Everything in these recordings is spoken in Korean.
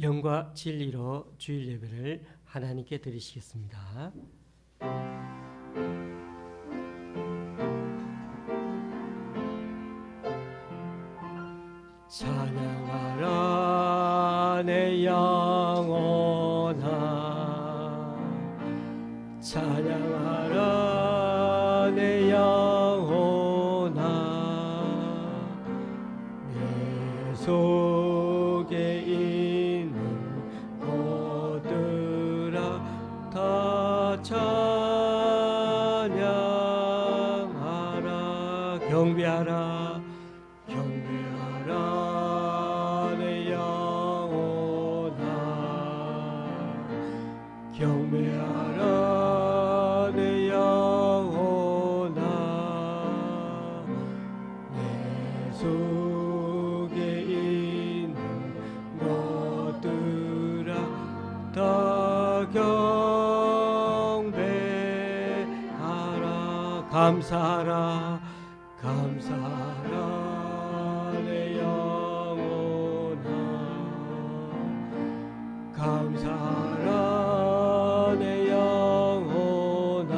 영과 진리로 주일 예배를 하나님께 드리시겠습니다. 찬양하라 내 영혼아, 찬양하라 내 영혼아, 내 속에 있는 것들아 다 찬양하라. 경배하라 경배하라 내 영혼아, 경배하라 내 영혼아, 내 속에 있는 것들아 다 경배하라. 감사하라 감사하라 내 영혼아, 감사하라 내 영혼아,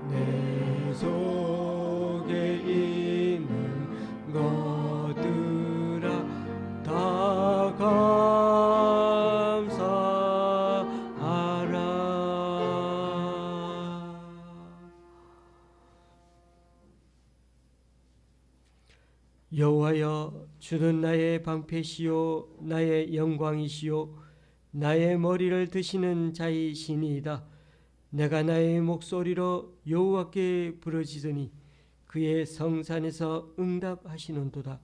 내 속에 있는 것들아 다 감사하라. 여호와여, 주는 나의 방패시요 나의 영광이시요 나의 머리를 드시는 자이시니이다. 내가 나의 목소리로 여호와께 부르짖으니 그의 성산에서 응답하시는도다.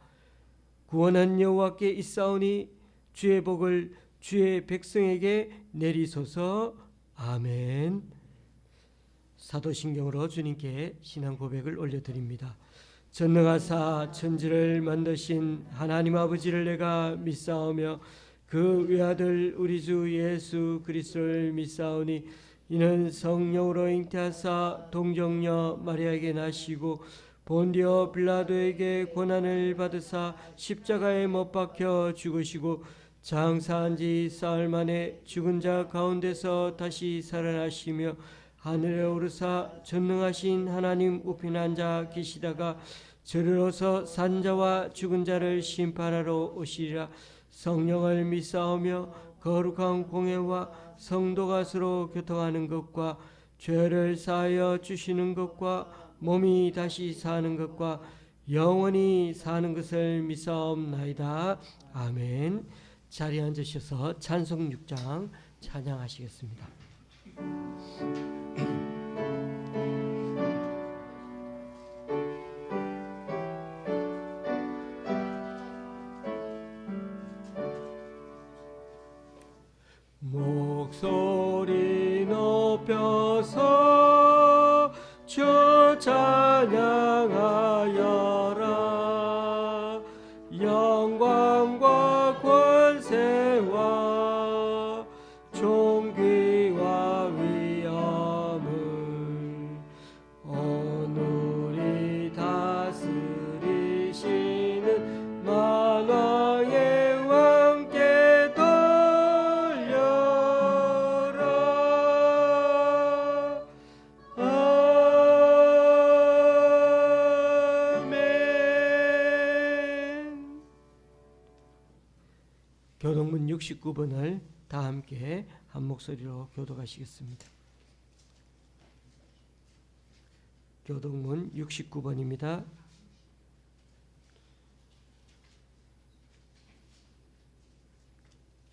구원한 여호와께 있사오니 주의 복을 주의 백성에게 내리소서. 아멘. 사도신경으로 주님께 신앙 고백을 올려드립니다. 전능하사 천지를 만드신 하나님 아버지를 내가 믿사오며 그 외아들 우리 주 예수 그리스도를 믿사오니 이는 성령으로 잉태하사 동정녀 마리아에게 나시고 본디오 빌라도에게 고난을 받으사 십자가에 못 박혀 죽으시고 장사한 지 사흘 만에 죽은 자 가운데서 다시 살아나시며 하늘에 오르사 전능하신 하나님 우편에 앉아 계시다가 저리로서 산자와 죽은 자를 심판하러 오시리라. 성령을 믿사오며 거룩한 공회와 성도가 서로 교통하는 것과 죄를 사하여 주시는 것과 몸이 다시 사는 것과 영원히 사는 것을 믿사옵나이다. 아멘. 자리에 앉으셔서 찬송 6장 찬양하시겠습니다. 목소리 높여서 주 찬양하여라. 영광과 권세와 존귀와 위엄을 오늘이 다스리시는 만왕의 왕께 돌려라. 아멘. 교동문 69번을 다 함께 한 목소리로 교독하시겠습니다. 교동문 69번입니다.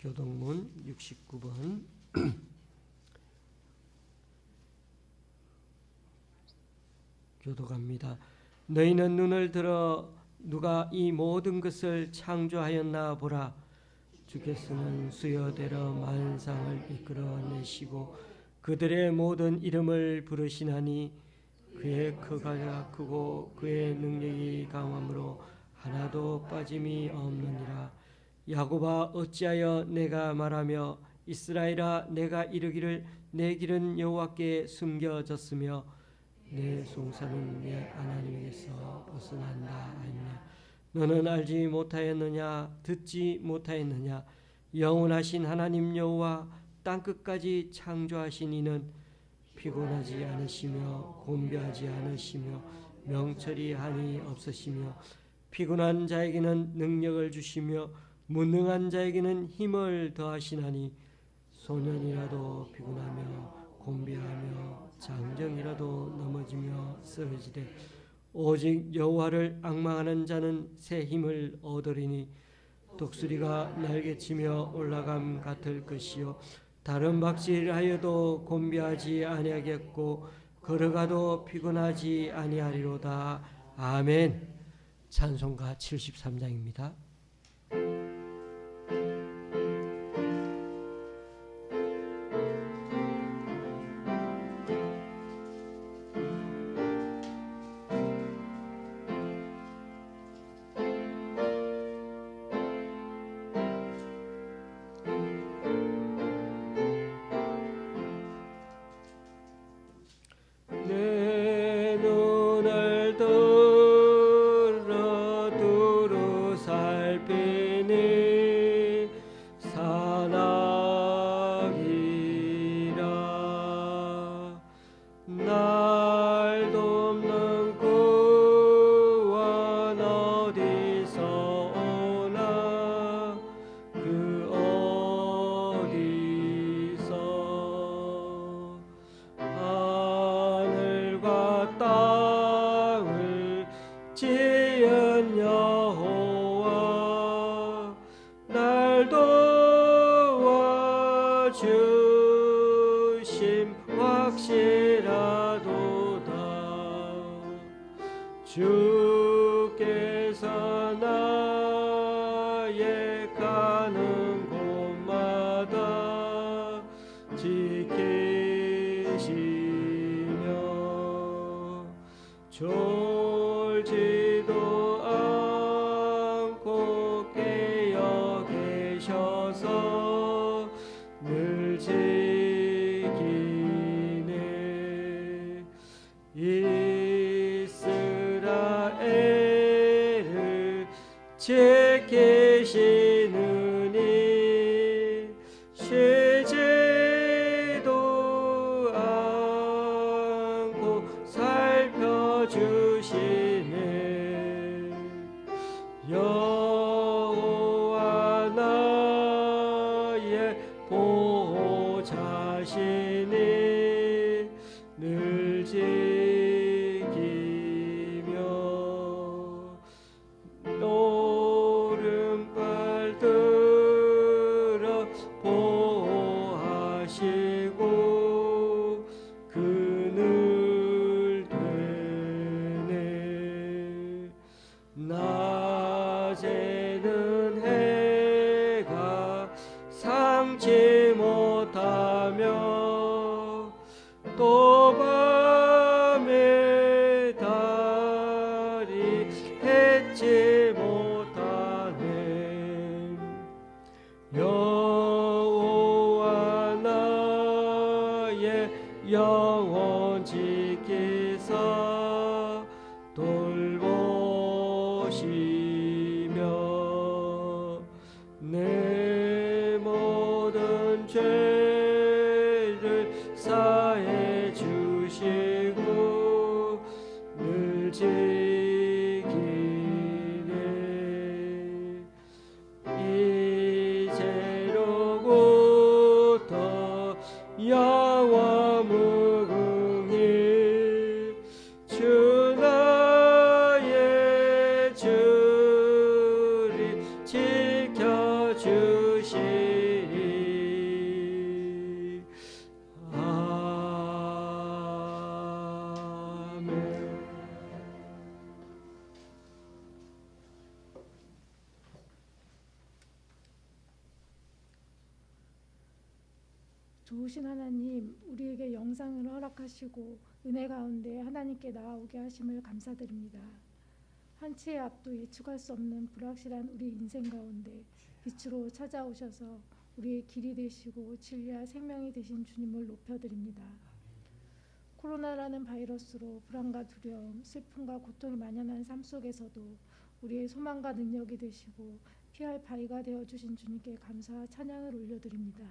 교동문 69번. 교독합니다. 너희는 눈을 들어 누가 이 모든 것을 창조하였나 보라. 주께서는 수여대로 만상을 이끌어내시고 그들의 모든 이름을 부르시나니 그의 크가 크고 그의 능력이 강함으로 하나도 빠짐이 없느니라. 야곱아, 어찌하여 내가 말하며 이스라엘아, 내가 이르기를 내 길은 여호와께 숨겨졌으며 내 송사는 내 하나님에게서 벗어난다 하였냐. 너는 알지 못하였느냐? 듣지 못하였느냐? 영원하신 하나님 여호와 땅끝까지 창조하신 이는 피곤하지 않으시며 곤비하지 않으시며 명철이 한이 없으시며 피곤한 자에게는 능력을 주시며 무능한 자에게는 힘을 더하시나니 소년이라도 피곤하며 곤비하며 장정이라도 넘어지며 쓰러지되 오직 여호와를 앙망하는 자는 새 힘을 얻으리니 독수리가 날개치며 올라감 같을 것이요 다른 박질하여도 곤비하지 아니하겠고 걸어가도 피곤하지 아니하리로다. 아멘. 찬송가 73장입니다. 내 눈을 들어 두루 살피니 사나이라 날 돕는 구원 어디서 오나 그 어디서 하늘과 땅을 지은 여호와 날 도와주심 확실하도다. 주께서 나의 가는 곳마다 지키시며 졸지도 않고 깨어 계셔서 늘 지키네. 이스라엘을 지키시느니 쉬지도 않고 살펴주시네. 여호와 나의 보호자시니 늘 지키며 오른발 들어 보호하시고 그늘 되네. 낮에는 해가 삼지 못하며 또 밤에 달이 해지 못하네. 여호와 나의 영혼 지키사 돌보시며 내 모든 죄를 사해 주시고 늘 지키네. 이제로부터 영원 무궁히 주 나의 주를 지켜주시리. 아멘. 좋으신 하나님, 우리에게 영상을 허락하시고 은혜 가운데 하나님께 나아오게 하심을 감사드립니다. 한치의 앞도 예측할 수 없는 불확실한 우리 인생 가운데 빛으로 찾아오셔서 우리의 길이 되시고 진리와 생명이 되신 주님을 높여드립니다. 코로나라는 바이러스로 불안과 두려움, 슬픔과 고통이 만연한 삶 속에서도 우리의 소망과 능력이 되시고 피할 바위가 되어주신 주님께 감사와 찬양을 올려드립니다.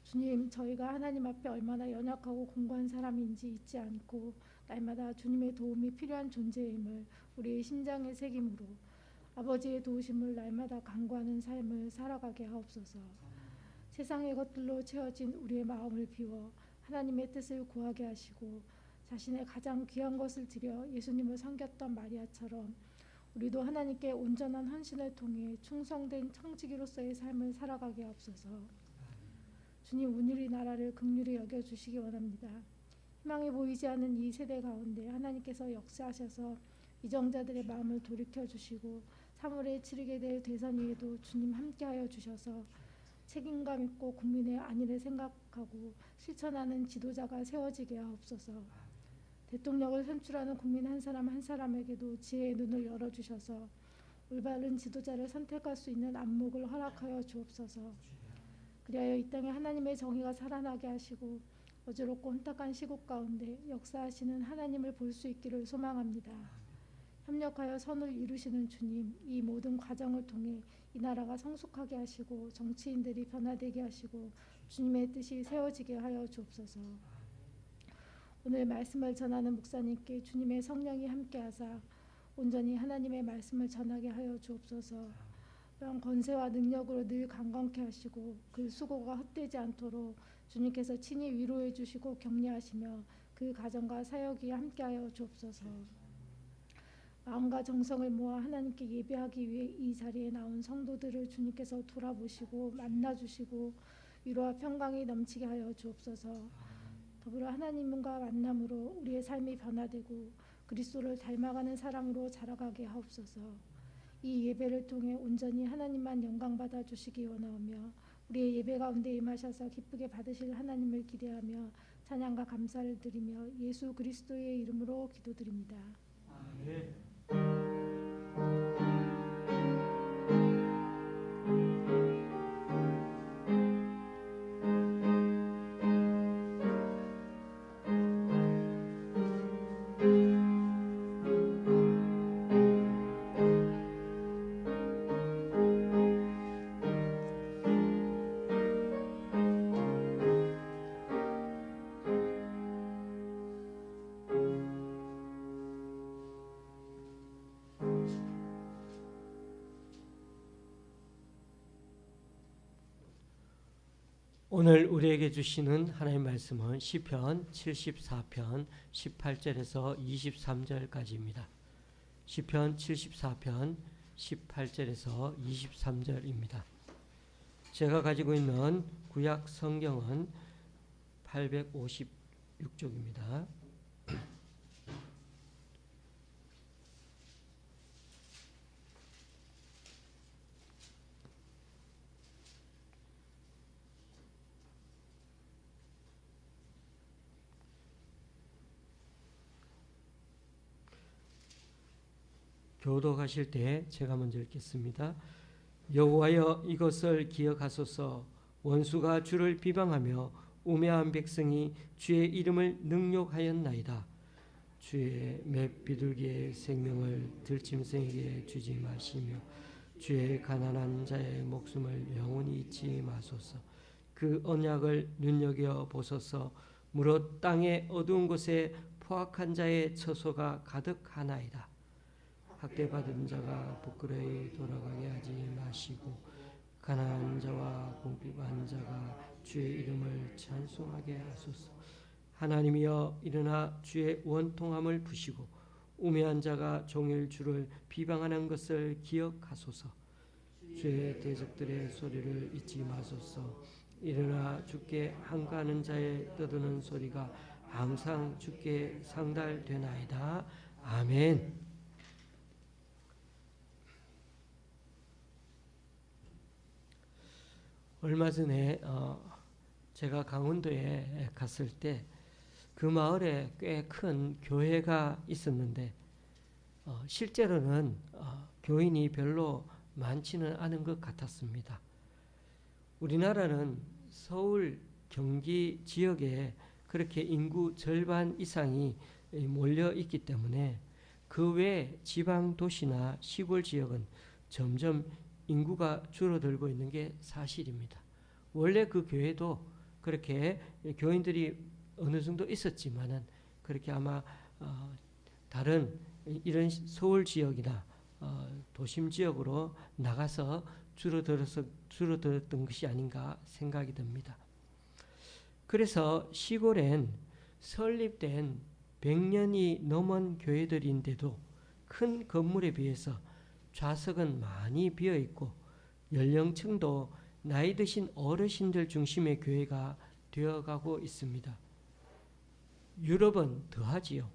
주님, 저희가 하나님 앞에 얼마나 연약하고 공고한 사람인지 잊지 않고 날마다 주님의 도움이 필요한 존재임을 우리의 심장에 새김으로 아버지의 도우심을 날마다 간구하는 삶을 살아가게 하옵소서. 세상의 것들로 채워진 우리의 마음을 비워 하나님의 뜻을 구하게 하시고 자신의 가장 귀한 것을 드려 예수님을 섬겼던 마리아처럼 우리도 하나님께 온전한 헌신을 통해 충성된 청지기로서의 삶을 살아가게 하옵소서. 주님, 오늘의 나라를 긍휼히 여겨주시기 원합니다. 희망이 보이지 않는 이 세대 가운데 하나님께서 역사하셔서 이정자들의 마음을 돌이켜주시고 3월에 치르게 될 대선 위에도 주님 함께하여 주셔서 책임감 있고 국민의 안위를 생각하고 실천하는 지도자가 세워지게 하옵소서. 대통령을 선출하는 국민 한 사람 한 사람에게도 지혜의 눈을 열어주셔서 올바른 지도자를 선택할 수 있는 안목을 허락하여 주옵소서. 그리하여 이 땅에 하나님의 정의가 살아나게 하시고 어지럽고 혼탁한 시국 가운데 역사하시는 하나님을 볼 수 있기를 소망합니다. 협력하여 선을 이루시는 주님, 이 모든 과정을 통해 이 나라가 성숙하게 하시고 정치인들이 변화되게 하시고 주님의 뜻이 세워지게 하여 주옵소서. 오늘 말씀을 전하는 목사님께 주님의 성령이 함께하사 온전히 하나님의 말씀을 전하게 하여 주옵소서. 또한 권세와 능력으로 늘 강건케 하시고 그 수고가 헛되지 않도록 주님께서 친히 위로해 주시고 격려하시며 그 가정과 사역이 함께하여 주옵소서. 마음과 정성을 모아 하나님께 예배하기 위해 이 자리에 나온 성도들을 주님께서 돌아보시고 만나주시고 위로와 평강이 넘치게 하여 주옵소서. 더불어 하나님과 만남으로 우리의 삶이 변화되고 그리스도를 닮아가는 사람으로 자라가게 하옵소서. 이 예배를 통해 온전히 하나님만 영광받아 주시기 원하오며 우리의 예배 가운데 임하셔서 기쁘게 받으실 하나님을 기대하며 찬양과 감사를 드리며 예수 그리스도의 이름으로 기도드립니다. 아멘. 오늘 우리에게 주시는 하나님의 말씀은 시편 74편 18절에서 23절까지입니다. 시편 74편 18절에서 23절입니다. 제가 가지고 있는 구약 성경은 856쪽입니다. 교독하실 때 제가 먼저 읽겠습니다. 여호와여, 이것을 기억하소서. 원수가 주를 비방하며 우매한 백성이 주의 이름을 능욕하였나이다. 주의 맵 비둘기의 생명을 들짐승에게 주지 마시며 주의 가난한 자의 목숨을 영원히 잊지 마소서. 그 언약을 눈여겨 보소서. 무릇 땅의 어두운 곳에 포악한 자의 처소가 가득하나이다. 학대받은 자가 부끄러이 돌아가게 하지 마시고 가난한 자와 궁핍한 자가 주의 이름을 찬송하게 하소서. 하나님이여, 일어나 주의 원통함을 푸시고 우매한 자가 종일 주를 비방하는 것을 기억하소서. 주의 대적들의 소리를 잊지 마소서. 일어나 주께 항거하는 자의 떠드는 소리가 항상 주께 상달되나이다. 아멘. 얼마 전에 제가 강원도에 갔을 때 그 마을에 꽤 큰 교회가 있었는데 실제로는 교인이 별로 많지는 않은 것 같았습니다. 우리나라는 서울, 경기 지역에 그렇게 인구 절반 이상이 몰려 있기 때문에 그 외 지방 도시나 시골 지역은 점점 인구가 줄어들고 있는 게 사실입니다. 원래 그 교회도 그렇게 교인들이 어느 정도 있었지만은 그렇게 아마 다른 이런 서울 지역이나 도심 지역으로 나가서 줄어들었던 것이 아닌가 생각이 듭니다. 그래서 시골엔 설립된 100년이 넘은 교회들인데도 큰 건물에 비해서 좌석은 많이 비어 있고 연령층도 나이 드신 어르신들 중심의 교회가 되어가고 있습니다. 유럽은 더하지요.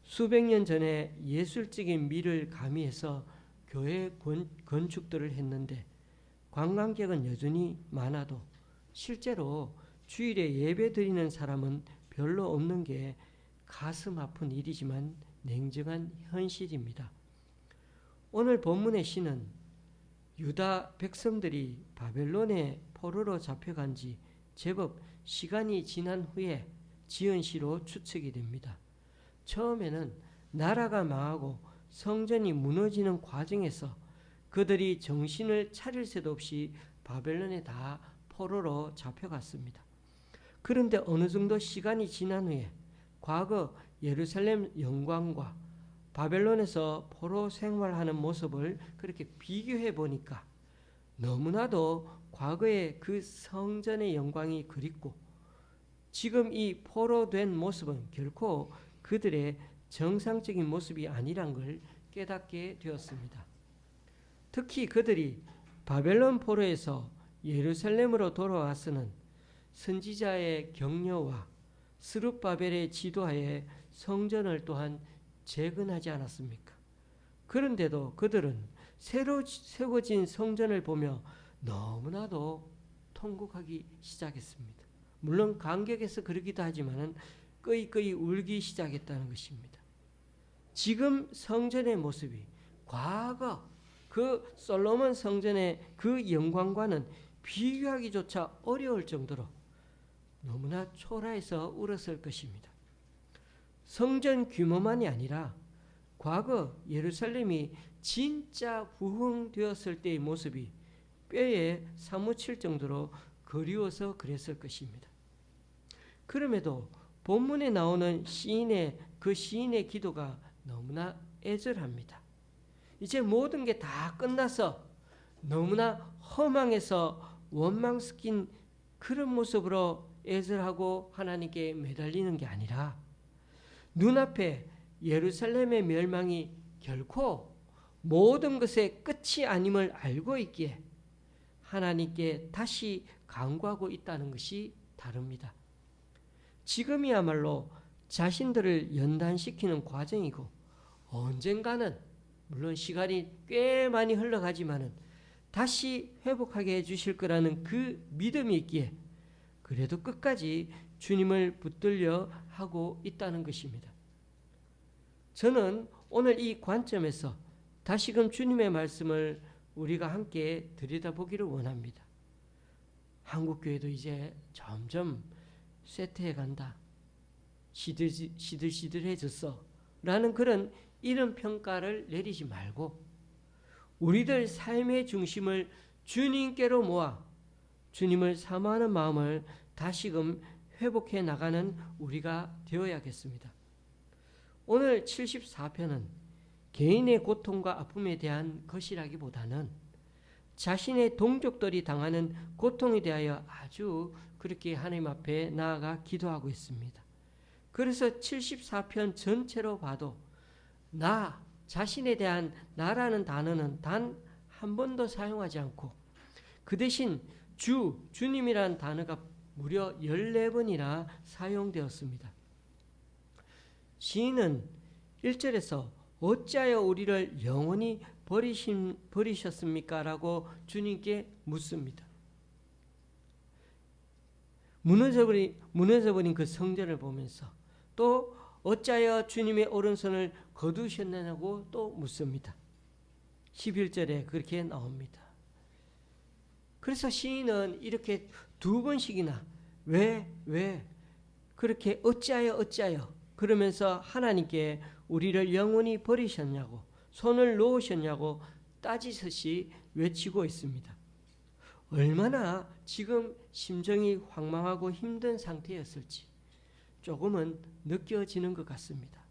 수백 년 전에 예술적인 미를 가미해서 교회 건축들을 했는데 관광객은 여전히 많아도 실제로 주일에 예배 드리는 사람은 별로 없는 게 가슴 아픈 일이지만 냉정한 현실입니다. 오늘 본문의 시는 유다 백성들이 바벨론의 포로로 잡혀간 지 제법 시간이 지난 후에 지은 시로 추측이 됩니다. 처음에는 나라가 망하고 성전이 무너지는 과정에서 그들이 정신을 차릴 새도 없이 바벨론에 다 포로로 잡혀갔습니다. 그런데 어느 정도 시간이 지난 후에 과거 예루살렘 영광과 바벨론에서 포로 생활하는 모습을 그렇게 비교해 보니까 너무나도 과거의 그 성전의 영광이 그립고 지금 이 포로된 모습은 결코 그들의 정상적인 모습이 아니란 걸 깨닫게 되었습니다. 특히 그들이 바벨론 포로에서 예루살렘으로 돌아와서는 선지자의 격려와 스룹바벨의 지도하에 성전을 또한 재건하지 않았습니까? 그런데도 그들은 새로 세워진 성전을 보며 너무나도 통곡하기 시작했습니다. 물론 감격해서 그러기도 하지만은 끄이끄이 울기 시작했다는 것입니다. 지금 성전의 모습이 과거 그 솔로몬 성전의 그 영광과는 비교하기조차 어려울 정도로 너무나 초라해서 울었을 것입니다. 성전 규모만이 아니라 과거 예루살렘이 진짜 부흥되었을 때의 모습이 뼈에 사무칠 정도로 그리워서 그랬을 것입니다. 그럼에도 본문에 나오는 시인의 기도가 너무나 애절합니다. 이제 모든 게 다 끝나서 너무나 허망해서 원망스킨 그런 모습으로 애절하고 하나님께 매달리는 게 아니라 눈앞에 예루살렘의 멸망이 결코 모든 것의 끝이 아님을 알고 있기에 하나님께 다시 간구하고 있다는 것이 다릅니다. 지금이야말로 자신들을 연단시키는 과정이고 언젠가는 물론 시간이 꽤 많이 흘러가지만은 다시 회복하게 해주실 거라는 그 믿음이 있기에 그래도 끝까지 주님을 붙들려 하고 있다는 것입니다. 저는 오늘 이 관점에서 다시금 주님의 말씀을 우리가 함께 들여다보기를 원합니다. 한국교회도 이제 점점 쇠퇴해 간다. 시들시들해졌어. 라는 그런 이런 평가를 내리지 말고 우리들 삶의 중심을 주님께로 모아 주님을 사모하는 마음을 다시금 회복해 나가는 우리가 되어야겠습니다. 오늘 74편은 개인의 고통과 아픔에 대한 것이라기보다는 자신의 동족들이 당하는 고통에 대하여 아주 그렇게 하나님 앞에 나아가 기도하고 있습니다. 그래서 74편 전체로 봐도 나 자신에 대한 나라는 단어는 단 한 번도 사용하지 않고 그 대신 주님이라는 단어가 무려 14번이나 사용되었습니다. 시인은 1절에서 어찌하여 우리를 영원히 버리셨습니까? 라고 주님께 묻습니다. 무너져버린 그 성전을 보면서 또 어찌하여 주님의 오른손을 거두셨느냐고 또 묻습니다. 11절에 그렇게 나옵니다. 그래서 시인은 이렇게 두 번씩이나 왜 그렇게 어찌하여 그러면서 하나님께 우리를 영원히 버리셨냐고, 손을 놓으셨냐고 따지듯이 외치고 있습니다. 얼마나 지금 심정이 황망하고 힘든 상태였을지 조금은 느껴지는 것 같습니다.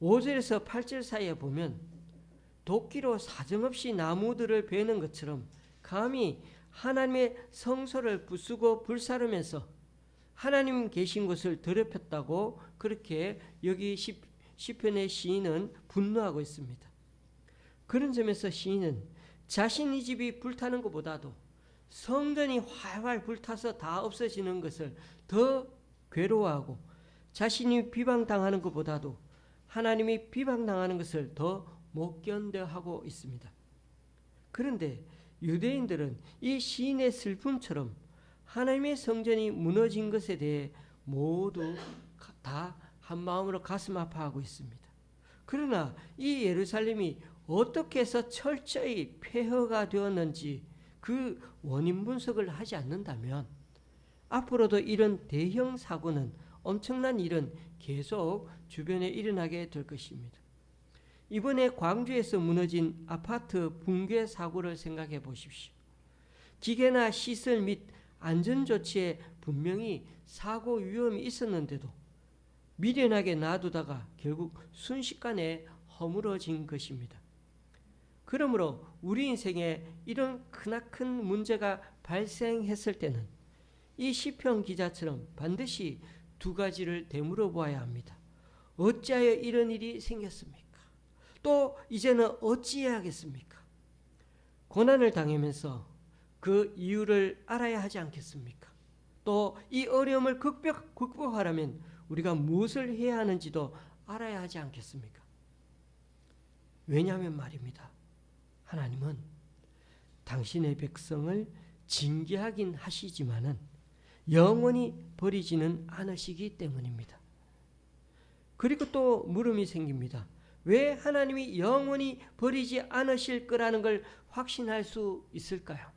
5절에서 8절 사이에 보면 도끼로 사정없이 나무들을 베는 것처럼 감히 하나님의 성소를 부수고 불사르면서 하나님 계신 곳을 더럽혔다고 그렇게 여기 시편의 시인은 분노하고 있습니다. 그런 점에서 시인은 자신의 집이 불타는 것보다도 성전이 활활 불타서 다 없어지는 것을 더 괴로워하고 자신이 비방당하는 것보다도 하나님이 비방당하는 것을 더 못 견뎌하고 있습니다. 그런데 유대인들은 이 시인의 슬픔처럼 하나님의 성전이 무너진 것에 대해 모두 다 한마음으로 가슴 아파하고 있습니다. 그러나 이 예루살렘이 어떻게 해서 철저히 폐허가 되었는지 그 원인 분석을 하지 않는다면 앞으로도 이런 대형 사고는, 엄청난 일은 계속 주변에 일어나게 될 것입니다. 이번에 광주에서 무너진 아파트 붕괴 사고를 생각해 보십시오. 기계나 시설 및 안전조치에 분명히 사고 위험이 있었는데도 미련하게 놔두다가 결국 순식간에 허물어진 것입니다. 그러므로 우리 인생에 이런 크나큰 문제가 발생했을 때는 이 시편 기자처럼 반드시 두 가지를 되물어 보아야 합니다. 어찌하여 이런 일이 생겼습니까? 또 이제는 어찌해야겠습니까? 고난을 당하면서 그 이유를 알아야 하지 않겠습니까? 또 이 어려움을 극복하려면 우리가 무엇을 해야 하는지도 알아야 하지 않겠습니까? 왜냐하면 말입니다. 하나님은 당신의 백성을 징계하긴 하시지만은 영원히 버리지는 않으시기 때문입니다. 그리고 또 물음이 생깁니다. 왜 하나님이 영원히 버리지 않으실 거라는 걸 확신할 수 있을까요?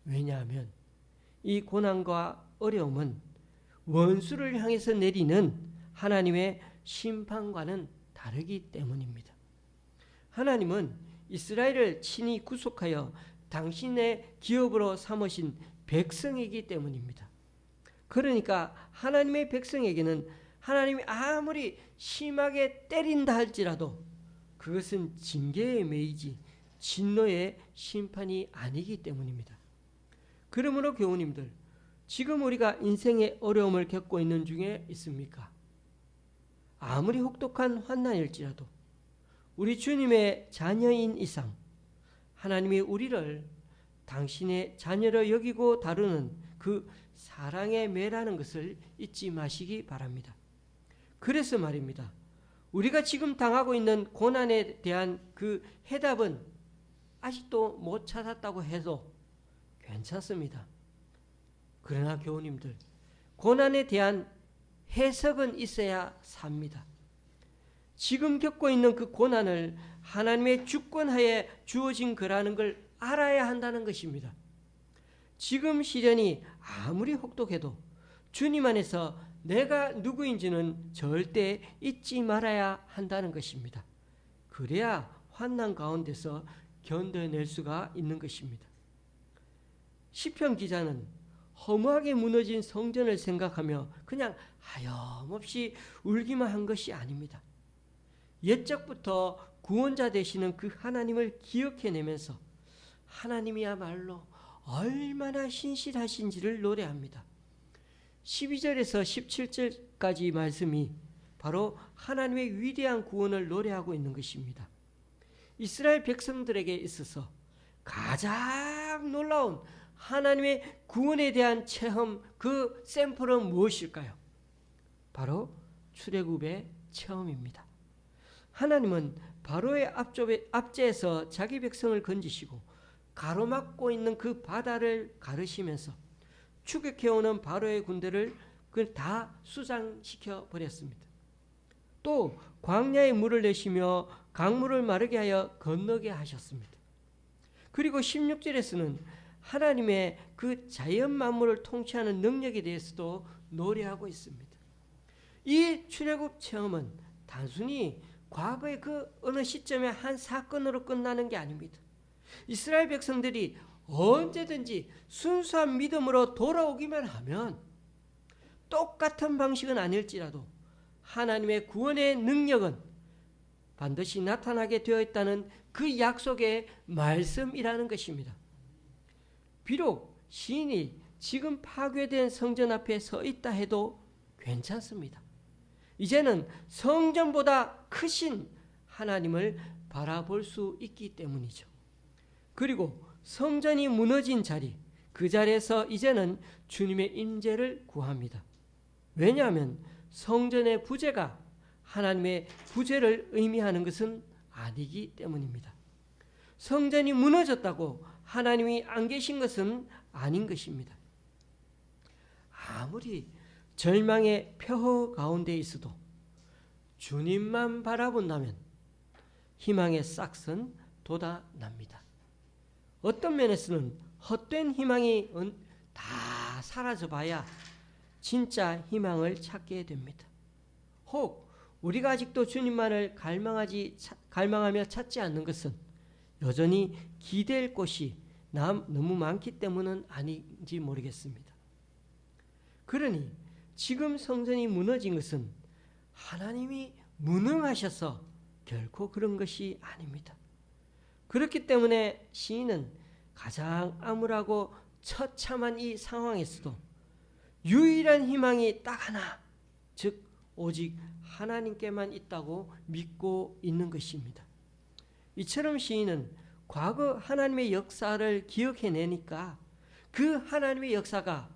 왜냐하면 이 고난과 어려움은 원수를 향해서 내리는 하나님의 심판과는 다르기 때문입니다. 하나님은 이스라엘을 친히 구속하여 당신의 기업으로 삼으신 백성이기 때문입니다. 그러니까 하나님의 백성에게는 하나님이 아무리 심하게 때린다 할지라도 그것은 징계에 매이지 진노의 심판이 아니기 때문입니다. 그러므로 교우님들, 지금 우리가 인생의 어려움을 겪고 있는 중에 있습니까? 아무리 혹독한 환난일지라도 우리 주님의 자녀인 이상 하나님이 우리를 당신의 자녀로 여기고 다루는 그 사랑의 매라는 것을 잊지 마시기 바랍니다. 그래서 말입니다. 우리가 지금 당하고 있는 고난에 대한 그 해답은 아직도 못 찾았다고 해도 괜찮습니다. 그러나 교우님들, 고난에 대한 해석은 있어야 삽니다. 지금 겪고 있는 그 고난을 하나님의 주권하에 주어진 거라는 걸 알아야 한다는 것입니다. 지금 시련이 아무리 혹독해도 주님 안에서 내가 누구인지는 절대 잊지 말아야 한다는 것입니다. 그래야 환난 가운데서 견뎌낼 수가 있는 것입니다. 시편 기자는 허무하게 무너진 성전을 생각하며 그냥 하염없이 울기만 한 것이 아닙니다. 옛적부터 구원자 되시는 그 하나님을 기억해내면서 하나님이야말로 얼마나 신실하신지를 노래합니다. 12절에서 17절까지 말씀이 바로 하나님의 위대한 구원을 노래하고 있는 것입니다. 이스라엘 백성들에게 있어서 가장 놀라운 하나님의 구원에 대한 체험, 그 샘플은 무엇일까요? 바로 출애굽의 체험입니다. 하나님은 바로의 앞제에서 자기 백성을 건지시고 가로막고 있는 그 바다를 가르시면서 추격해오는 바로의 군대를 다 수장시켜 버렸습니다. 또 광야에 물을 내시며 강물을 마르게 하여 건너게 하셨습니다. 그리고 16절에서는 하나님의 그 자연 만물을 통치하는 능력에 대해서도 노래하고 있습니다. 이 출애굽 체험은 단순히 과거의 그 어느 시점의 한 사건으로 끝나는 게 아닙니다. 이스라엘 백성들이 언제든지 순수한 믿음으로 돌아오기만 하면 똑같은 방식은 아닐지라도 하나님의 구원의 능력은 반드시 나타나게 되어 있다는 그 약속의 말씀이라는 것입니다. 비록 시인이 지금 파괴된 성전 앞에 서 있다 해도 괜찮습니다. 이제는 성전보다 크신 하나님을 바라볼 수 있기 때문이죠. 그리고 성전이 무너진 자리, 그 자리에서 이제는 주님의 임재를 구합니다. 왜냐하면 성전의 부재가 하나님의 부재를 의미하는 것은 아니기 때문입니다. 성전이 무너졌다고 하나님이 안 계신 것은 아닌 것입니다. 아무리 절망의 폐허 가운데 있어도 주님만 바라본다면 희망의 싹은 돋아납니다. 어떤 면에서는 헛된 희망이 다 사라져봐야 진짜 희망을 찾게 됩니다. 혹 우리가 아직도 주님만을 갈망하며 찾지 않는 것은 여전히 기댈 곳이 너무 많기 때문은 아닌지 모르겠습니다. 그러니 지금 성전이 무너진 것은 하나님이 무능하셔서 결코 그런 것이 아닙니다. 그렇기 때문에 시인은 가장 암울하고 처참한 이 상황에서도 유일한 희망이 딱 하나, 즉 오직 하나님께만 있다고 믿고 있는 것입니다. 이처럼 시인은 과거 하나님의 역사를 기억해내니까 그 하나님의 역사가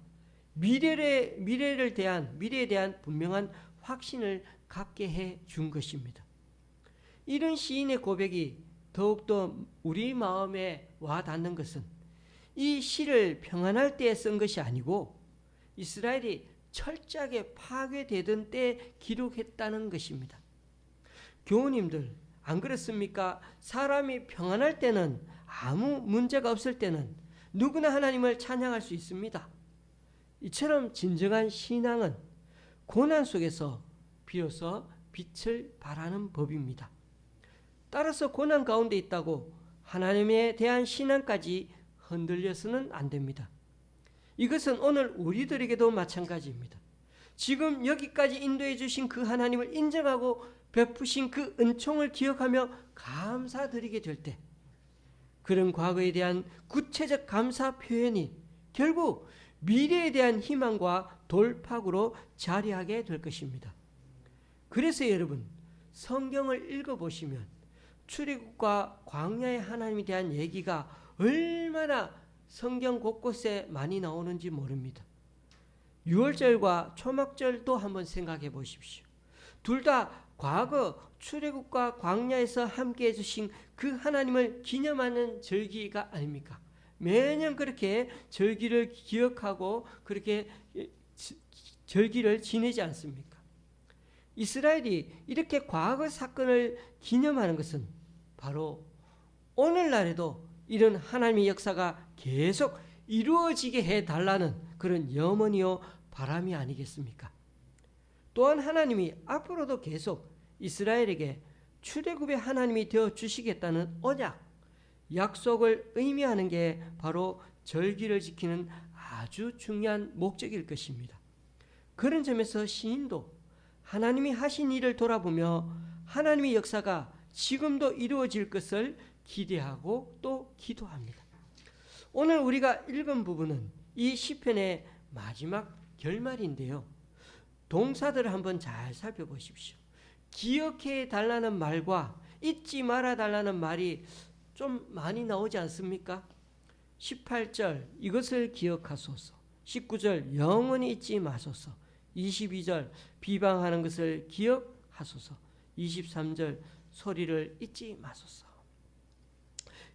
미래에 대한 분명한 확신을 갖게 해 준 것입니다. 이런 시인의 고백이 더욱더 우리 마음에 와 닿는 것은 이 시를 평안할 때에 쓴 것이 아니고 이스라엘이 철저하게 파괴되던 때 기록했다는 것입니다. 교우님들, 안 그렇습니까? 사람이 평안할 때는, 아무 문제가 없을 때는 누구나 하나님을 찬양할 수 있습니다. 이처럼 진정한 신앙은 고난 속에서 비로소 빛을 발하는 법입니다. 따라서 고난 가운데 있다고 하나님에 대한 신앙까지 흔들려서는 안 됩니다. 이것은 오늘 우리들에게도 마찬가지입니다. 지금 여기까지 인도해 주신 그 하나님을 인정하고 베푸신 그 은총을 기억하며 감사드리게 될 때, 그런 과거에 대한 구체적 감사 표현이 결국 미래에 대한 희망과 돌파구로 자리하게 될 것입니다. 그래서 여러분, 성경을 읽어보시면 출애굽과 광야의 하나님에 대한 얘기가 얼마나 성경 곳곳에 많이 나오는지 모릅니다. 유월절과 초막절도 한번 생각해 보십시오. 둘 다 과거 출애굽과 광야에서 함께 해주신 그 하나님을 기념하는 절기가 아닙니까? 매년 그렇게 절기를 기억하고 그렇게 절기를 지내지 않습니까? 이스라엘이 이렇게 과거 사건을 기념하는 것은 바로 오늘날에도 이런 하나님의 역사가 계속 이루어지게 해달라는 그런 염원이요 바람이 아니겠습니까? 또한 하나님이 앞으로도 계속 이스라엘에게 출애굽의 하나님이 되어 주시겠다는 언약, 약속을 의미하는 게 바로 절기를 지키는 아주 중요한 목적일 것입니다. 그런 점에서 시인도 하나님이 하신 일을 돌아보며 하나님의 역사가 지금도 이루어질 것을 기대하고 또 기도합니다. 오늘 우리가 읽은 부분은 이 시편의 마지막 결말인데요. 동사들을 한번 잘 살펴보십시오. 기억해 달라는 말과 잊지 말아 달라는 말이 좀 많이 나오지 않습니까? 18절 이것을 기억하소서, 19절 영원히 잊지 마소서, 22절 비방하는 것을 기억하소서, 23절 소리를 잊지 마소서.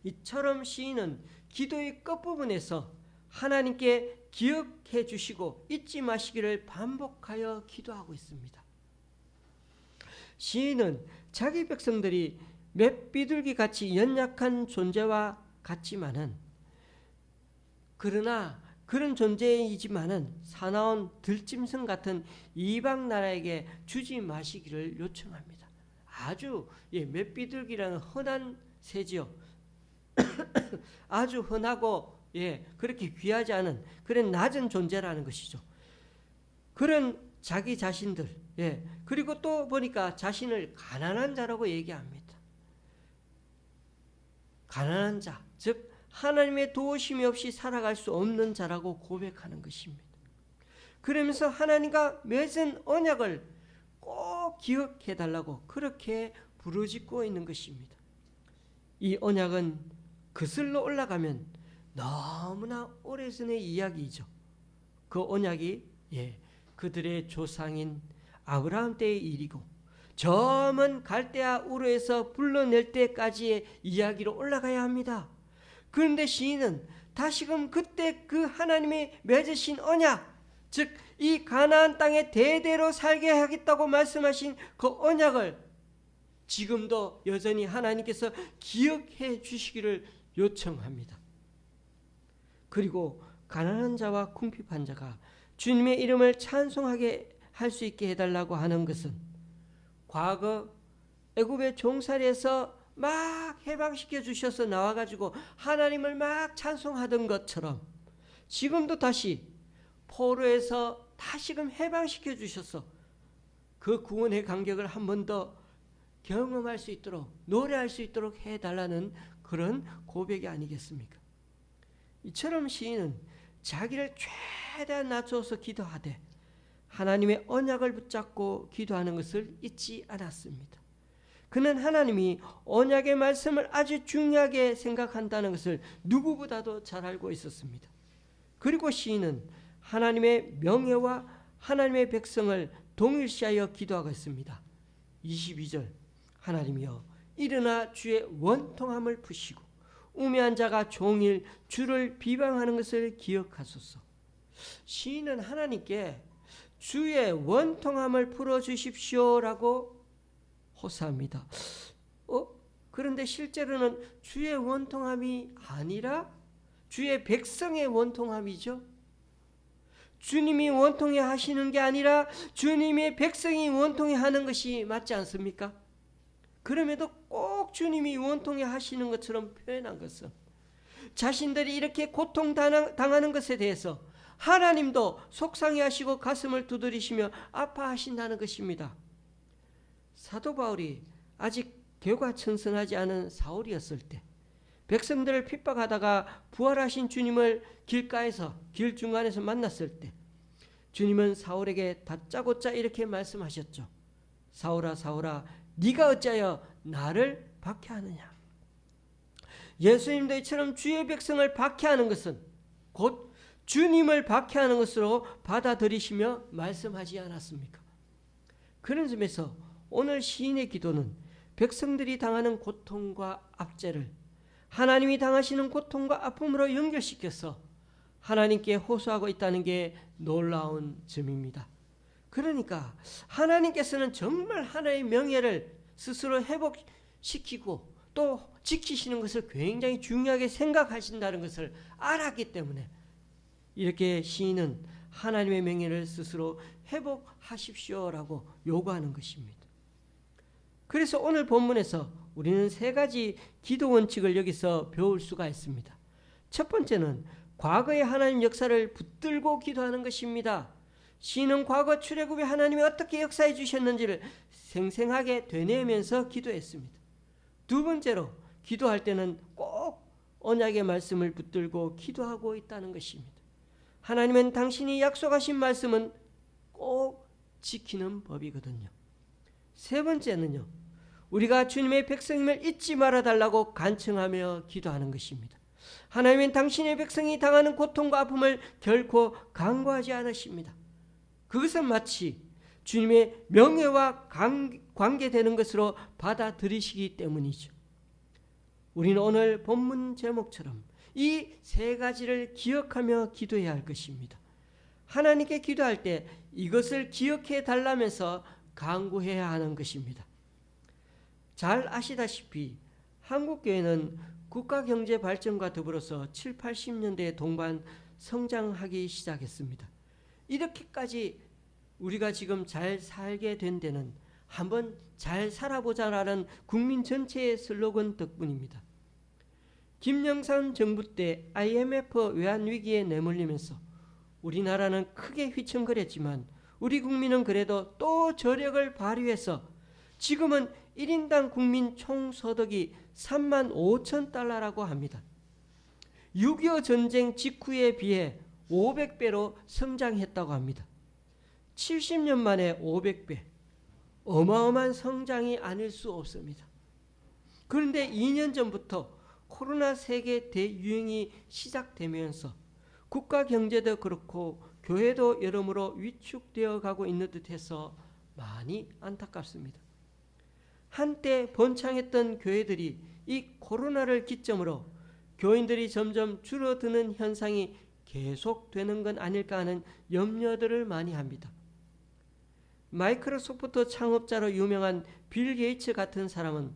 이처럼 시인은 기도의 끝부분에서 하나님께 기억해 주시고 잊지 마시기를 반복하여 기도하고 있습니다. 시인은 자기 백성들이 맷비둘기 같이 연약한 존재와 같지만은, 그러나 그런 존재이지만은 사나운 들짐승 같은 이방 나라에게 주지 마시기를 요청합니다. 아주 맷비둘기라는 흔한 새지요. 아주 흔하고 그렇게 귀하지 않은 그런 낮은 존재라는 것이죠. 그런 자기 자신들, 그리고 또 보니까 자신을 가난한 자라고 얘기합니다. 가난한 자, 즉 하나님의 도우심이 없이 살아갈 수 없는 자라고 고백하는 것입니다. 그러면서 하나님과 맺은 언약을 꼭 기억해 달라고 그렇게 부르짖고 있는 것입니다. 이 언약은 거슬러 올라가면 너무나 오래전의 이야기이죠. 그 언약이 그들의 조상인 아브라함 때의 일이고 저 먼 갈대아 우르에서 불러낼 때까지의 이야기로 올라가야 합니다. 그런데 시인은 다시금 그때 그 하나님이 맺으신 언약, 즉 이 가나안 땅에 대대로 살게 하겠다고 말씀하신 그 언약을 지금도 여전히 하나님께서 기억해 주시기를 요청합니다. 그리고 가난한 자와 궁핍한 자가 주님의 이름을 찬송하게 할 수 있게 해달라고 하는 것은 과거 애굽의 종살이에서 막 해방시켜 주셔서 나와가지고 하나님을 막 찬송하던 것처럼 지금도 다시 포로에서 다시금 해방시켜 주셔서 그 구원의 감격을 한 번 더 경험할 수 있도록 노래할 수 있도록 해달라는 그런 고백이 아니겠습니까? 이처럼 시인은 자기를 최대한 낮춰서 기도하되 하나님의 언약을 붙잡고 기도하는 것을 잊지 않았습니다. 그는 하나님이 언약의 말씀을 아주 중요하게 생각한다는 것을 누구보다도 잘 알고 있었습니다. 그리고 시인은 하나님의 명예와 하나님의 백성을 동일시하여 기도하고 있습니다. 22절 하나님이여 일어나 주의 원통함을 푸시고 우매한 자가 종일 주를 비방하는 것을 기억하소서. 시인은 하나님께 주의 원통함을 풀어주십시오라고 호소합니다. 그런데 실제로는 주의 원통함이 아니라 주의 백성의 원통함이죠. 주님이 원통해 하시는 게 아니라 주님의 백성이 원통해 하는 것이 맞지 않습니까? 그럼에도 꼭 주님이 원통해 하시는 것처럼 표현한 것은 자신들이 이렇게 고통당하는 것에 대해서 하나님도 속상해 하시고 가슴을 두드리시며 아파하신다는 것입니다. 사도 바울이 아직 개과천선하지 않은 사울이었을 때 백성들을 핍박하다가 부활하신 주님을 길가에서 길 중간에서 만났을 때 주님은 사울에게 다짜고짜 이렇게 말씀하셨죠. 사울아 사울아 네가 어찌하여 나를 박해하느냐. 예수님도 이처럼 주의 백성을 박해하는 것은 곧 주님을 박해하는 것으로 받아들이시며 말씀하지 않았습니까? 그런 점에서 오늘 시인의 기도는 백성들이 당하는 고통과 압제를 하나님이 당하시는 고통과 아픔으로 연결시켜서 하나님께 호소하고 있다는 게 놀라운 점입니다. 그러니까 하나님께서는 정말 하나님의 명예를 스스로 회복시키고 또 지키시는 것을 굉장히 중요하게 생각하신다는 것을 알았기 때문에 이렇게 시인은 하나님의 명예를 스스로 회복하십시오라고 요구하는 것입니다. 그래서 오늘 본문에서 우리는 세 가지 기도 원칙을 여기서 배울 수가 있습니다. 첫 번째는 과거의 하나님 역사를 붙들고 기도하는 것입니다. 시인은 과거 출애굽에 하나님이 어떻게 역사해 주셨는지를 생생하게 되뇌면서 기도했습니다. 두 번째로 기도할 때는 꼭 언약의 말씀을 붙들고 기도하고 있다는 것입니다. 하나님은 당신이 약속하신 말씀은 꼭 지키는 법이거든요. 세 번째는요, 우리가 주님의 백성임을 잊지 말아달라고 간청하며 기도하는 것입니다. 하나님은 당신의 백성이 당하는 고통과 아픔을 결코 간과하지 않으십니다. 그것은 마치 주님의 명예와 관계되는 것으로 받아들이시기 때문이죠. 우리는 오늘 본문 제목처럼 이 세 가지를 기억하며 기도해야 할 것입니다. 하나님께 기도할 때 이것을 기억해 달라면서 간구해야 하는 것입니다. 잘 아시다시피 한국교회는 국가경제 발전과 더불어서 7, 80년대 동반 성장하기 시작했습니다. 이렇게까지 우리가 지금 잘 살게 된 데는 한번 잘 살아보자라는 국민 전체의 슬로건 덕분입니다. 김영삼 정부 때 IMF 외환위기에 내몰리면서 우리나라는 크게 휘청거렸지만 우리 국민은 그래도 또 저력을 발휘해서 지금은 1인당 국민 총소득이 3만 5천 달러라고 합니다. 6.25 전쟁 직후에 비해 500배로 성장했다고 합니다. 70년 만에 500배, 어마어마한 성장이 아닐 수 없습니다. 그런데 2년 전부터 코로나 세계 대유행이 시작되면서 국가 경제도 그렇고 교회도 여러모로 위축되어 가고 있는 듯해서 많이 안타깝습니다. 한때 번창했던 교회들이 이 코로나를 기점으로 교인들이 점점 줄어드는 현상이 계속되는 건 아닐까 하는 염려들을 많이 합니다. 마이크로소프트 창업자로 유명한 빌 게이츠 같은 사람은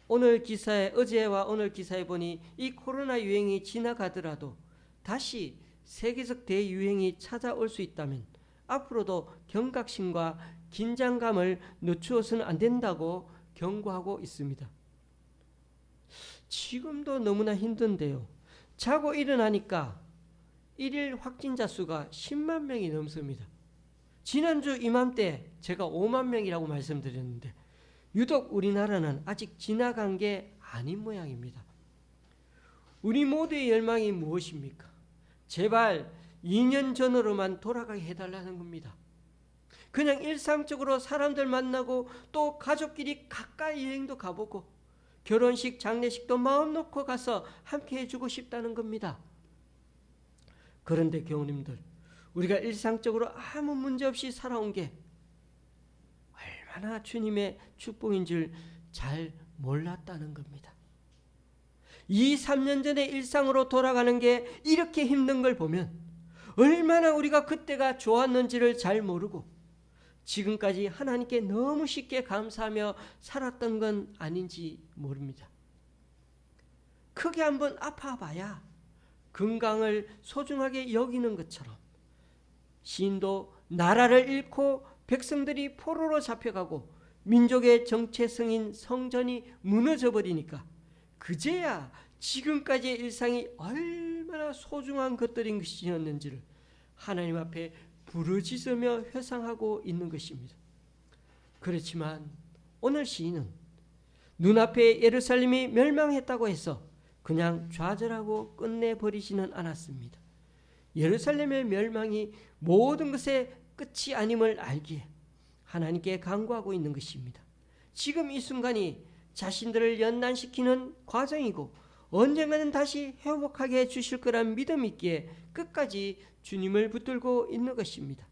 어제와 오늘 기사에 보니 이 코로나 유행이 지나가더라도 다시 세계적 대유행이 찾아올 수 있다면 앞으로도 경각심과 긴장감을 늦추어서는 안 된다고 경고하고 있습니다. 지금도 너무나 힘든데요. 자고 일어나니까 일일 확진자 수가 10만 명이 넘습니다. 지난주 이맘때 제가 5만 명이라고 말씀드렸는데 유독 우리나라는 아직 지나간 게 아닌 모양입니다. 우리 모두의 열망이 무엇입니까? 제발 2년 전으로만 돌아가게 해달라는 겁니다. 그냥 일상적으로 사람들 만나고 또 가족끼리 가까이 여행도 가보고 결혼식, 장례식도 마음 놓고 가서 함께 해주고 싶다는 겁니다. 그런데 교우님들, 우리가 일상적으로 아무 문제 없이 살아온 게 얼마나 주님의 축복인 줄 잘 몰랐다는 겁니다. 2, 3년 전에 일상으로 돌아가는 게 이렇게 힘든 걸 보면 얼마나 우리가 그때가 좋았는지를 잘 모르고 지금까지 하나님께 너무 쉽게 감사하며 살았던 건 아닌지 모릅니다. 크게 한번 아파봐야 건강을 소중하게 여기는 것처럼 시인도 나라를 잃고 백성들이 포로로 잡혀가고 민족의 정체성인 성전이 무너져 버리니까 그제야 지금까지의 일상이 얼마나 소중한 것들인 것이었는지를 하나님 앞에 부르짖으며 회상하고 있는 것입니다. 그렇지만 오늘 시인은 눈앞에 예루살렘이 멸망했다고 해서 그냥 좌절하고 끝내버리지는 않았습니다. 예루살렘의 멸망이 모든 것의 끝이 아님을 알기에 하나님께 간구하고 있는 것입니다. 지금 이 순간이 자신들을 연단시키는 과정이고 언젠가는 다시 회복하게 해주실 거란 믿음이 있기에 끝까지 주님을 붙들고 있는 것입니다.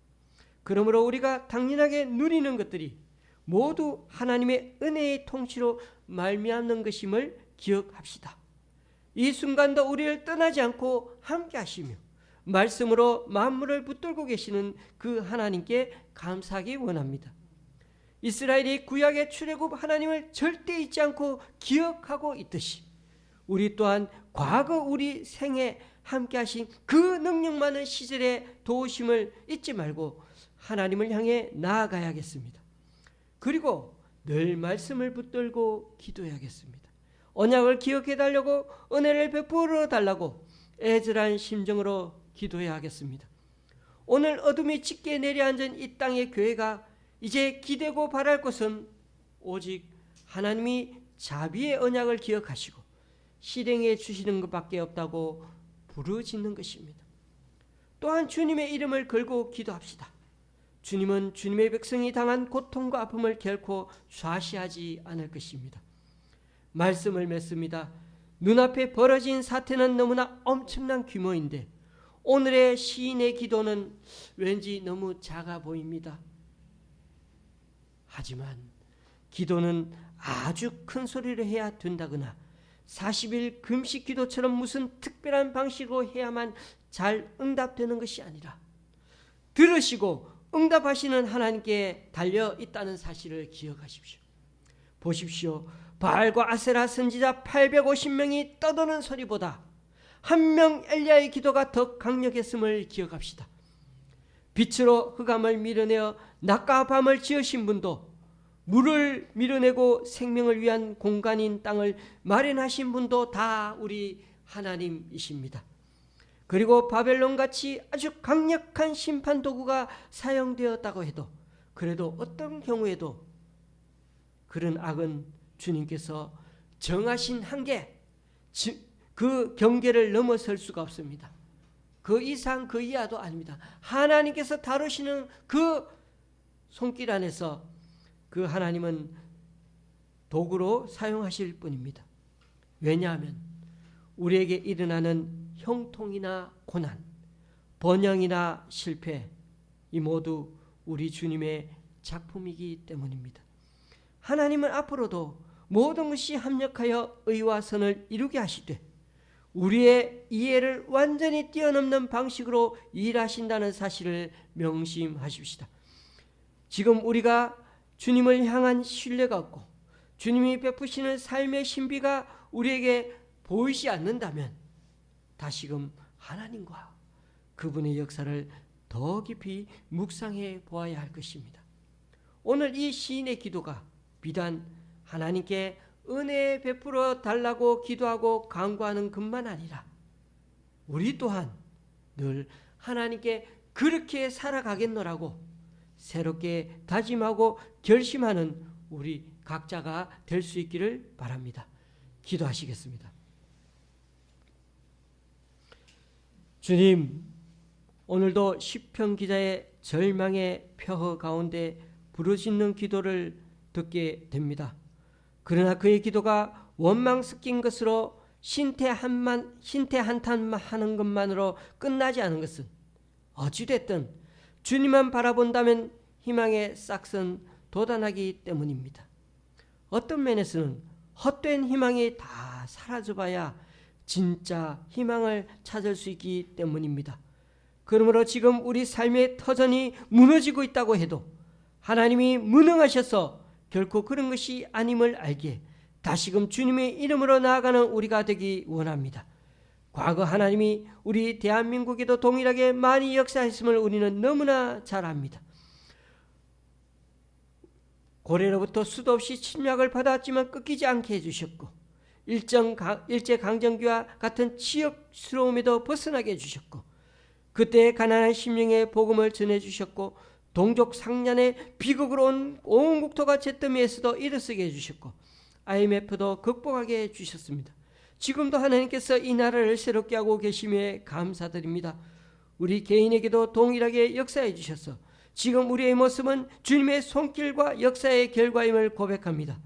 그러므로 우리가 당연하게 누리는 것들이 모두 하나님의 은혜의 통치로 말미암는 것임을 기억합시다. 이 순간도 우리를 떠나지 않고 함께 하시며 말씀으로 만물을 붙들고 계시는 그 하나님께 감사하기 원합니다. 이스라엘이 구약의 출애굽 하나님을 절대 잊지 않고 기억하고 있듯이 우리 또한 과거 우리 생에 함께 하신 그 능력 많은 시절의 도우심을 잊지 말고 하나님을 향해 나아가야겠습니다. 그리고 늘 말씀을 붙들고 기도해야겠습니다. 언약을 기억해 달라고 은혜를 베풀어 달라고 애절한 심정으로 기도해야 하겠습니다. 오늘 어둠이 짙게 내려앉은 이 땅의 교회가 이제 기대고 바랄 것은 오직 하나님이 자비의 언약을 기억하시고 실행해 주시는 것밖에 없다고 부르짖는 것입니다. 또한 주님의 이름을 걸고 기도합시다. 주님은 주님의 백성이 당한 고통과 아픔을 결코 좌시하지 않을 것입니다. 말씀을 맺습니다. 눈앞에 벌어진 사태는 너무나 엄청난 규모인데 오늘의 시인의 기도는 왠지 너무 작아 보입니다. 하지만 기도는 아주 큰 소리로 해야 된다거나 40일 금식 기도처럼 무슨 특별한 방식으로 해야만 잘 응답되는 것이 아니라 들으시고 응답하시는 하나님께 달려 있다는 사실을 기억하십시오. 보십시오. 바알과 아세라 선지자 850명이 떠드는 소리보다 한 명 엘리야의 기도가 더 강력했음을 기억합시다. 빛으로 흑암을 밀어내어 낮과 밤을 지으신 분도, 물을 밀어내고 생명을 위한 공간인 땅을 마련하신 분도 다 우리 하나님이십니다. 그리고 바벨론같이 아주 강력한 심판 도구가 사용되었다고 해도, 그래도 어떤 경우에도 그런 악은 주님께서 정하신 한계, 그 경계를 넘어설 수가 없습니다. 그 이상 그 이하도 아닙니다. 하나님께서 다루시는 그 손길 안에서 그 하나님은 도구로 사용하실 뿐입니다. 왜냐하면 우리에게 일어나는 형통이나 고난, 번영이나 실패, 이 모두 우리 주님의 작품이기 때문입니다. 하나님은 앞으로도 모든 것이 합력하여 의와 선을 이루게 하시되 우리의 이해를 완전히 뛰어넘는 방식으로 일하신다는 사실을 명심하십시다. 지금 우리가 주님을 향한 신뢰가 없고 주님이 베푸시는 삶의 신비가 우리에게 보이지 않는다면 다시금 하나님과 그분의 역사를 더 깊이 묵상해 보아야 할 것입니다. 오늘 이 시인의 기도가 비단 하나님께 은혜 베풀어 달라고 기도하고 간구하는 것만 아니라 우리 또한 늘 하나님께 그렇게 살아가겠노라고 새롭게 다짐하고 결심하는 우리 각자가 될 수 있기를 바랍니다. 기도하시겠습니다. 주님, 오늘도 시편 기자의 절망의 펴허 가운데 부르짖는 기도를 듣게 됩니다. 그러나 그의 기도가 원망 섞인 것으로 신태 한탄 하는 것만으로 끝나지 않은 것은 어찌됐든 주님만 바라본다면 희망의 싹은 돋아나기 때문입니다. 어떤 면에서는 헛된 희망이 다 사라져봐야 진짜 희망을 찾을 수 있기 때문입니다. 그러므로 지금 우리 삶의 터전이 무너지고 있다고 해도 하나님이 무능하셔서 결코 그런 것이 아님을 알기에 다시금 주님의 이름으로 나아가는 우리가 되기 원합니다. 과거 하나님이 우리 대한민국에도 동일하게 많이 역사했음을 우리는 너무나 잘 압니다. 고려로부터 수도 없이 침략을 받았지만 꺾이지 않게 해주셨고 일제강점기와 같은 치욕스러움에도 벗어나게 해주셨고 그때 가난한 심령의 복음을 전해주셨고 동족 상련의 비극으로 온 국토가 잿더미에서도 일어서게 해주셨고 IMF도 극복하게 해주셨습니다. 지금도 하나님께서 이 나라를 새롭게 하고 계심에 감사드립니다. 우리 개인에게도 동일하게 역사해 주셔서 지금 우리의 모습은 주님의 손길과 역사의 결과임을 고백합니다.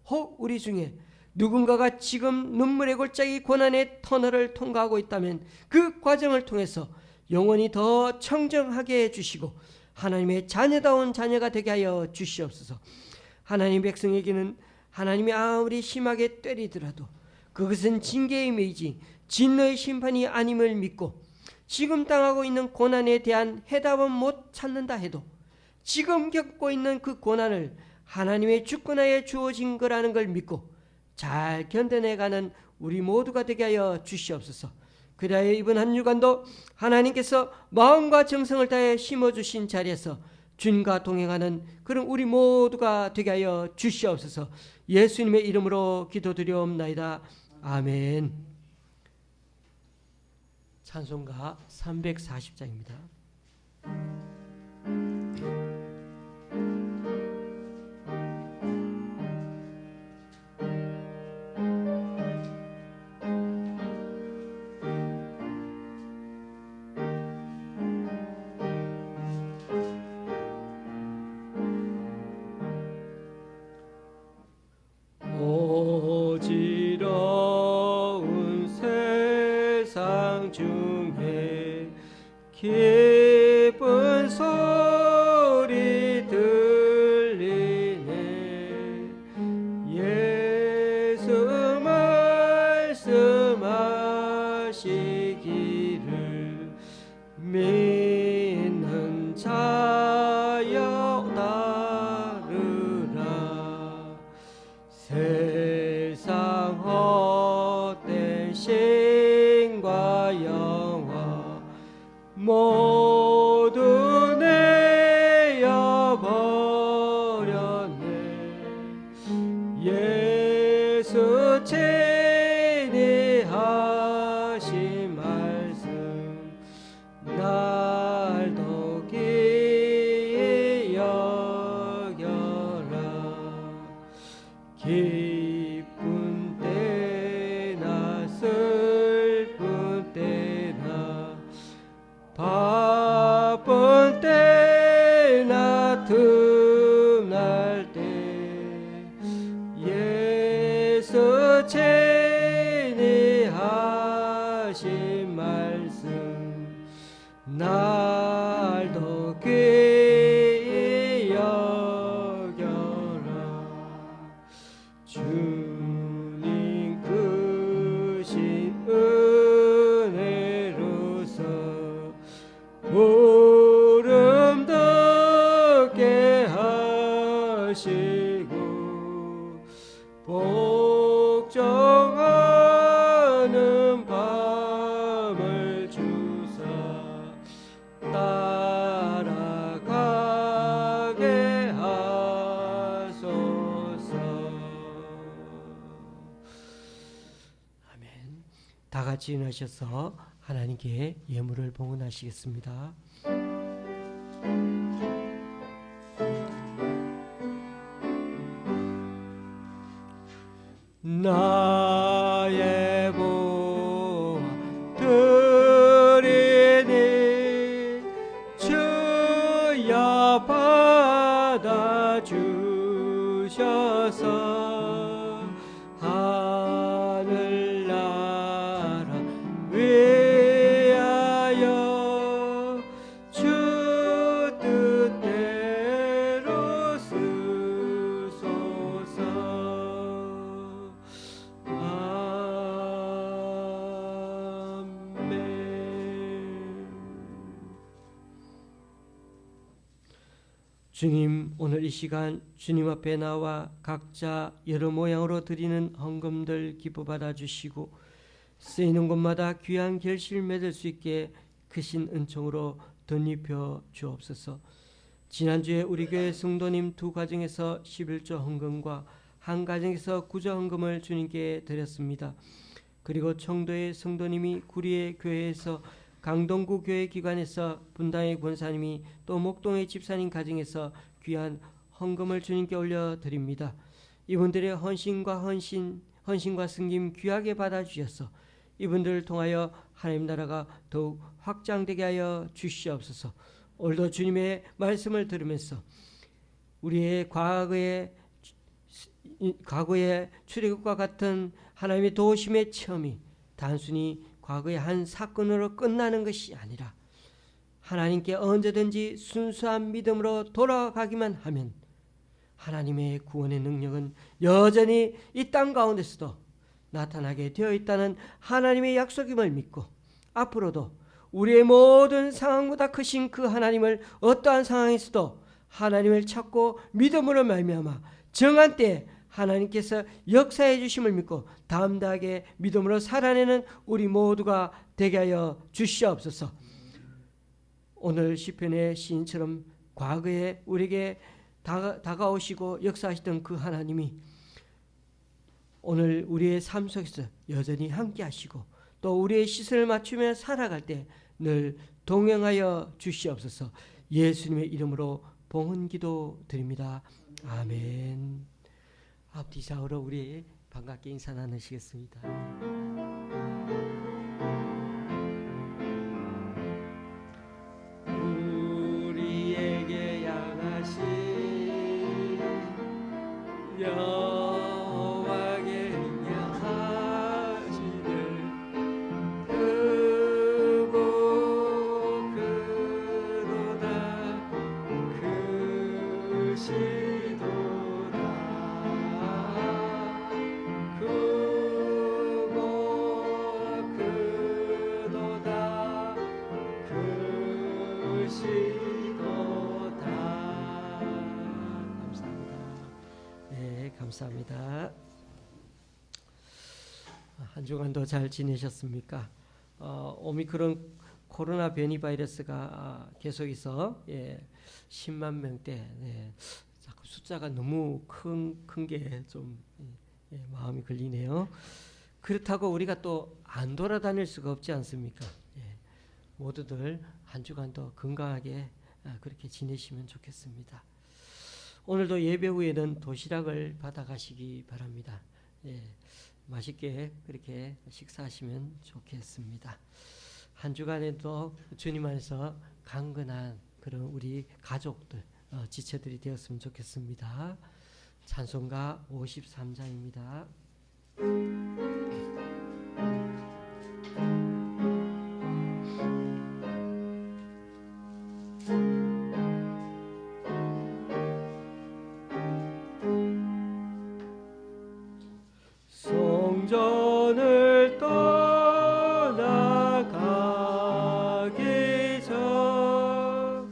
혹 우리 중에 누군가가 지금 눈물의 골짜기 고난의 터널을 통과하고 있다면 그 과정을 통해서 영원히 더 청정하게 해주시고 하나님의 자녀다운 자녀가 되게 하여 주시옵소서. 하나님 백성에게는 하나님이 아무리 심하게 때리더라도 그것은 징계의 매이지 진노의 심판이 아님을 믿고 지금 당하고 있는 고난에 대한 해답은 못 찾는다 해도 지금 겪고 있는 그 고난을 하나님의 주권하에 주어진 거라는 걸 믿고 잘 견뎌내가는 우리 모두가 되게 하여 주시옵소서. 그리하여 이번 한 주간도 하나님께서 마음과 정성을 다해 심어주신 자리에서 주님과 동행하는 그런 우리 모두가 되게 하여 주시옵소서. 예수님의 이름으로 기도드리옵나이다. 아멘. 찬송가 340장입니다. 어지러운 세상 중에 기쁜 소리 들리네. 예수 말씀하시기를 믿는 자여 따르라. 세상 헛된 신과 예수 제니하신 말씀 날 돋게 여겨라. 기쁜 때나 슬픈 때나 바쁜 때나 틈날 때 예수 제니하신 말씀 날 돋게 여겨라. 주님 크신 은혜로서 보름 덮게 하시고 복종하는 밤을 주사 따라가게 하소서. 아멘. 다 같이 일어나셔서 하나님께 예물을 봉헌하시겠습니다. 나의 보화 드리니 주여 받아주셔서 하늘나라 위하여 주 뜻대로 쓰소서. 주님, 오늘 이 시간 주님 앞에 나와 각자 여러 모양으로 드리는 헌금들 기뻐 받아주시고 쓰이는 곳마다 귀한 결실 맺을 수 있게 크신 은총으로 덧입혀 주옵소서. 지난주에 우리 교회 성도님 두 가정에서 11조 헌금과 한 가정에서 구조 헌금을 주님께 드렸습니다. 그리고 청도의 성도님이 구리의 교회에서 강동구 교회 기관에서 분당의 권사님이 또 목동의 집사님 가정에서 귀한 헌금을 주님께 올려드립니다. 이분들의 헌신과 승김 귀하게 받아주셔서 이분들을 통하여 하나님 나라가 더욱 확장되게 하여 주시옵소서. 오늘도 주님의 말씀을 들으면서 우리의 과거의 출애굽과 같은 하나님의 도우심의 체험이 단순히 과거의 한 사건으로 끝나는 것이 아니라 하나님께 언제든지 순수한 믿음으로 돌아가기만 하면 하나님의 구원의 능력은 여전히 이 땅 가운데서도 나타나게 되어 있다는 하나님의 약속임을 믿고 앞으로도 우리의 모든 상황보다 크신 그 하나님을 어떠한 상황에서도 하나님을 찾고 믿음으로 말미암아 정한 때에 하나님께서 역사해 주심을 믿고 담대하게 믿음으로 살아내는 우리 모두가 되게 하여 주시옵소서. 오늘 시편의 시인처럼 과거에 우리에게 다가오시고 역사하시던 그 하나님이 오늘 우리의 삶 속에서 여전히 함께 하시고 또 우리의 시선을 맞추며 살아갈 때 늘 동행하여 주시옵소서. 예수님의 이름으로 봉헌기도 드립니다. 아멘. 앞뒤 좌우로 우리 반갑게 인사 나누시겠습니다. 우리에게 양하신 여호와께 양하시되 크고 크도다 크시도다 크고 크도다 크시도다. 감사합니다. 네, 감사합니다. 한 주간도 잘 지내셨습니까? 오미크론 코로나 변이 바이러스가 계속해서 10만 명대 숫자가 너무 큰 게 좀 마음이 걸리네요. 그렇다고 우리가 또 안 돌아다닐 수가 없지 않습니까? 모두들 한 주간도 건강하게 그렇게 지내시면 좋겠습니다. 오늘도 예배 후에는 도시락을 받아가시기 바랍니다. 맛있게 그렇게 식사하시면 좋겠습니다. 한 주간에도 주님 안에서 강건한 그런 우리 가족들, 지체들이 되었으면 좋겠습니다. 찬송가 53장입니다. 성전을 떠나가기 전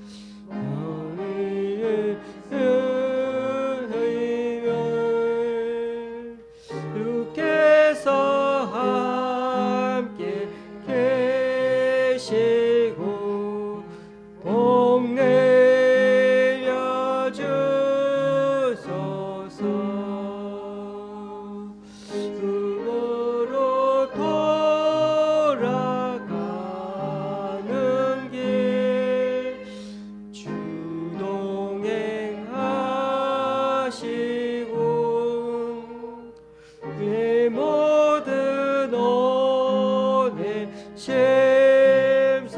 주께서 함께 계시고 복 내려 주소서. 흙으로 돌아가는 길 주 동행하시고 내 모든 온의 심사를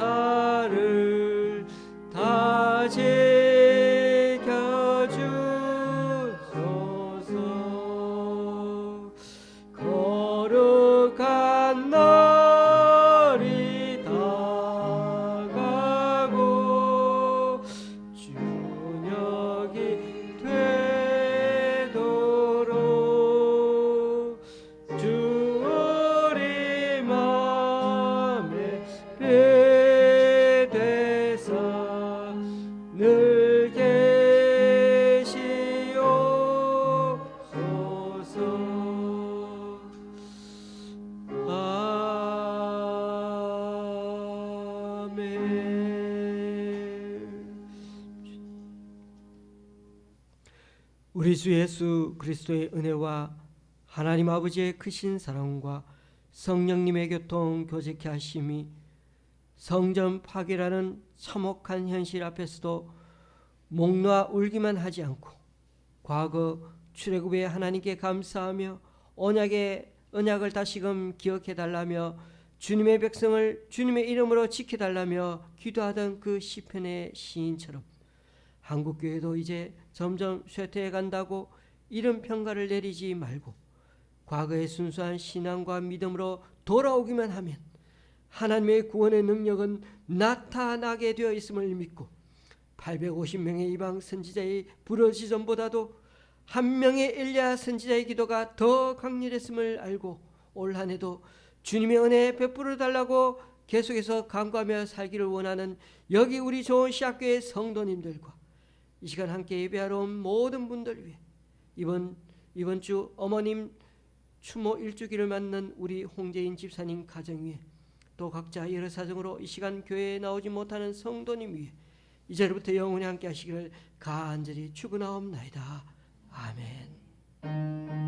다 지켜주소서. 거룩한 날이 다가고 저녁이 되도록 주 우리 맘에 배되사 늘 계시옵소서. 아멘. 우리 주 예수 그리스도의 은혜와 하나님 아버지의 크신 사랑과 성령님의 교통 교제케 하심이 성전 파괴라는 참혹한 현실 앞에서도 목 놓아 울기만 하지 않고 과거 출애굽의 하나님께 감사하며 언약을 다시금 기억해 달라며 주님의 백성을 주님의 이름으로 지켜달라며 기도하던 그 시편의 시인처럼 한국교회도 이제 점점 쇠퇴해 간다고 이런 평가를 내리지 말고 과거의 순수한 신앙과 믿음으로 돌아오기만 하면 하나님의 구원의 능력은 나타나게 되어 있음을 믿고 850명의 이방 선지자의 부르짖음보다도 한 명의 엘리야 선지자의 기도가 더 강렬했음을 알고 올 한 해도 주님의 은혜 베풀어 달라고 계속해서 간구하며 살기를 원하는 여기 우리 좋은 시학교의 성도님들과 이 시간 함께 예배하러 온 모든 분들 위해 이번 주 어머님 추모 일주기를 맞는 우리 홍재인 집사님 가정 위에 또 각자 여러 사정으로 이 시간 교회에 나오지 못하는 성도님 위해 이제부터 영원히 함께 하시기를 간절히 축원하옵나이다. 아멘.